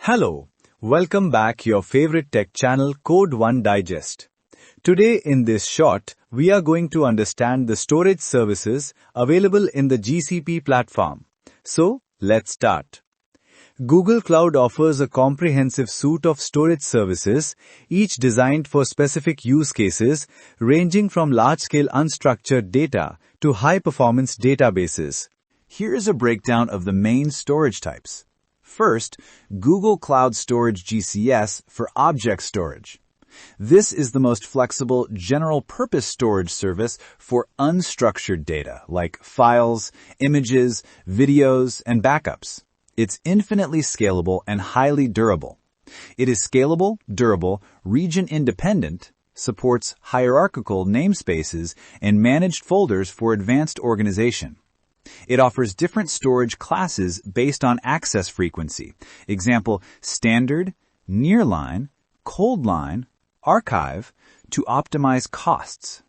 Hello, welcome back your favorite tech channel Code 1 Digest. Today in this short, we are going to understand the storage services available in the GCP platform. So, let's start. Google Cloud offers a comprehensive suite of storage services, each designed for specific use cases, ranging from large-scale unstructured data to high-performance databases. Here is a breakdown of the main storage types. First, Google Cloud Storage GCS for object storage. This is the most flexible general-purpose storage service for unstructured data like files, images, videos, and backups. It's infinitely scalable and highly durable. It is scalable, durable, region-independent, supports hierarchical namespaces, and managed folders for advanced organization. It offers different storage classes based on access frequency. Example, standard, nearline, cold line, archive, to optimize costs.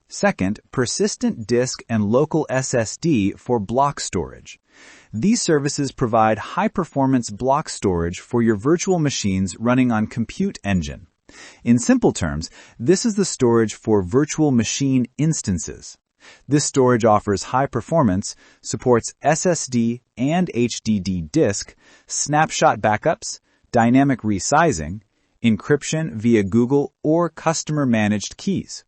Second, persistent disk and local SSD for block storage. These services provide high-performance block storage for your virtual machines running on Compute Engine. In simple terms, this is the storage for virtual machine instances. This storage offers high performance, supports SSD and HDD disk, snapshot backups, dynamic resizing, encryption via Google or customer-managed keys.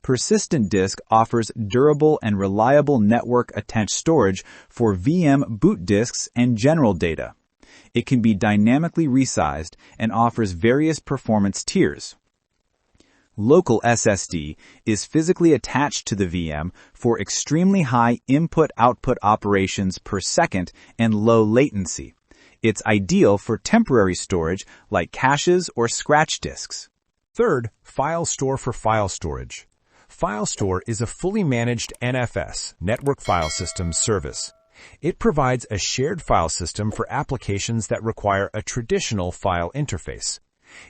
Persistent disk offers durable and reliable network-attached storage for VM boot disks and general data. It can be dynamically resized and offers various performance tiers. Local SSD is physically attached to the VM for extremely high input-output operations per second and low latency. It's ideal for temporary storage like caches or scratch disks. Third, FileStore for file storage. FileStore is a fully managed NFS, Network File System service. It provides a shared file system for applications that require a traditional file interface.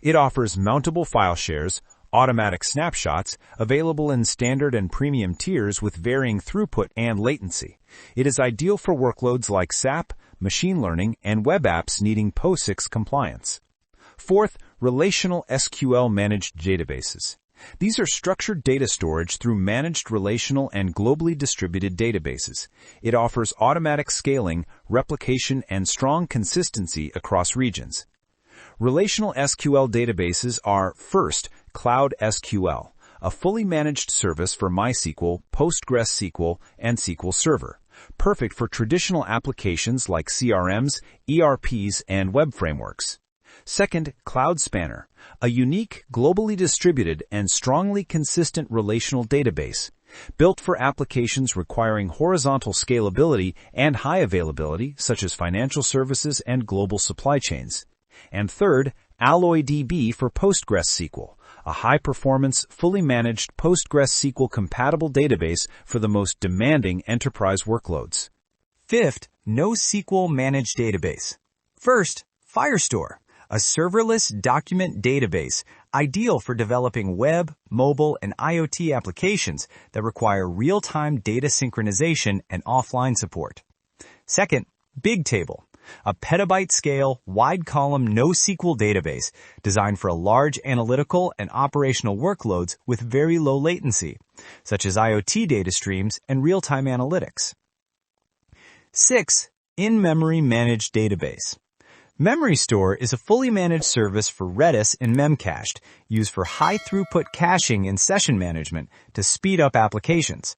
It offers mountable file shares, automatic snapshots, available in standard and premium tiers with varying throughput and latency. It is ideal for workloads like SAP, machine learning, and web apps needing POSIX compliance. Fourth, Relational SQL managed databases. These are structured data storage through managed relational and globally distributed databases. It offers automatic scaling, replication, and strong consistency across regions. Relational SQL databases are, first, Cloud SQL, a fully managed service for MySQL, PostgreSQL, and SQL Server, perfect for traditional applications like CRMs, ERPs, and web frameworks. Second, Cloud Spanner, a unique, globally distributed, and strongly consistent relational database, built for applications requiring horizontal scalability and high availability, such as financial services and global supply chains. And third, AlloyDB for PostgreSQL, a high-performance, fully managed PostgreSQL-compatible database for the most demanding enterprise workloads. Fifth, NoSQL managed database. First, FireStore, a serverless document database ideal for developing web, mobile, and IoT applications that require real-time data synchronization and offline support. Second, BigTable, a petabyte-scale, wide-column NoSQL database designed for large analytical and operational workloads with very low latency, such as IoT data streams and real-time analytics. 6. In-memory managed database. MemoryStore is a fully managed service for Redis and Memcached, used for high-throughput caching and session management to speed up applications.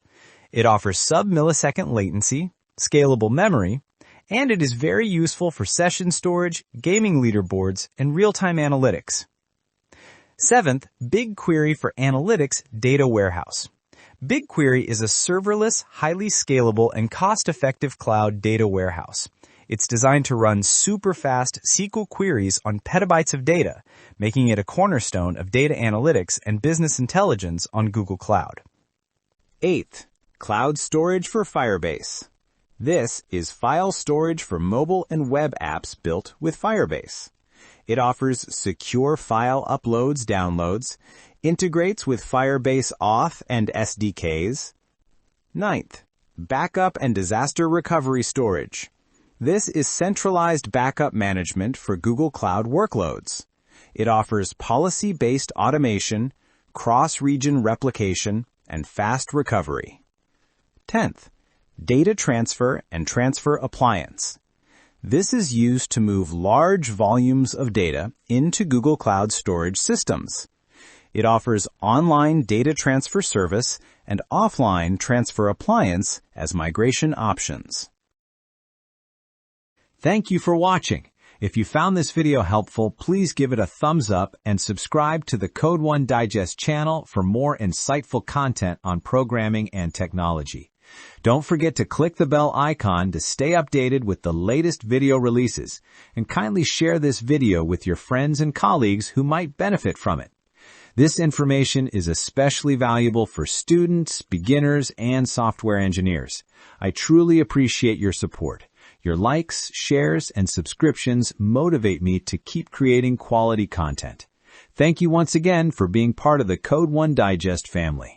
It offers sub-millisecond latency, scalable memory, and it is very useful for session storage, gaming leaderboards, and real-time analytics. Seventh, BigQuery for analytics data warehouse. BigQuery is a serverless, highly scalable, and cost-effective cloud data warehouse. It's designed to run super-fast SQL queries on petabytes of data, making it a cornerstone of data analytics and business intelligence on Google Cloud. Eighth, cloud storage for Firebase. This is file storage for mobile and web apps built with Firebase. It offers secure file uploads, downloads, integrates with Firebase Auth and SDKs. Ninth, backup and disaster recovery storage. This is centralized backup management for Google Cloud workloads. It offers policy-based automation, cross-region replication, and fast recovery. 10th, data transfer and transfer appliance. This is used to move large volumes of data into Google Cloud storage systems. It offers online data transfer service and offline transfer appliance as migration options. Thank you for watching. If you found this video helpful, please give it a thumbs up and subscribe to the Code 1 Digest channel for more insightful content on programming and technology. Don't forget to click the bell icon to stay updated with the latest video releases, and kindly share this video with your friends and colleagues who might benefit from it. This information is especially valuable for students, beginners, and software engineers. I truly appreciate your support. Your likes, shares, and subscriptions motivate me to keep creating quality content. Thank you once again for being part of the Code 1 Digest family.